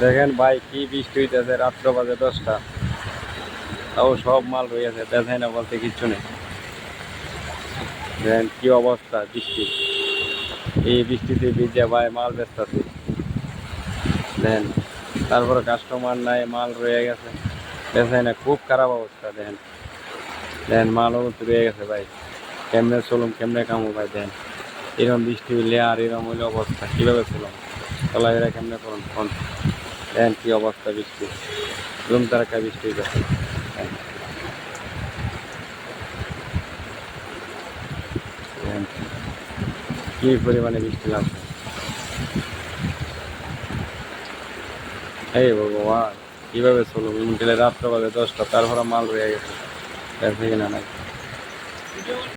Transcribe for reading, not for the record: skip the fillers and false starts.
দেখেন ভাই কি বৃষ্টি হইতেছে, রাত্র বাজে 10টা, তাও সব মাল রয়েছে, দেখেন না বলতে কিচ্ছু নেই। দেখেন কি অবস্থা বৃষ্টি, এই বৃষ্টিতে ভিজে ভাই মাল বেচতেছে। দেখেন তারপরে কাস্টমার নাই, মাল রয়ে গেছে, দেখেন না খুব খারাপ অবস্থা। দেখেন দেখেন মালও রয়ে গেছে ভাই, কেমনে চলুম কেমনে কামু ভাই। দেখেন এরকম বৃষ্টি হইলে আর এরকম হইলে অবস্থা কীভাবে চলুম, চলাফেরা কেমনে করুন ফোন। দেখেন কি অবস্থা বৃষ্টি, জুম তারাকা বৃষ্টি হইতেছে। দেখেন কি পরিমাণে বৃষ্টি লাগছে, এই ভগবান কিভাবে চলুম। গেলে রাত্র বাজে 10টা, তারপরে মাল রয়ে গেছে, দেখে কিনা নাই।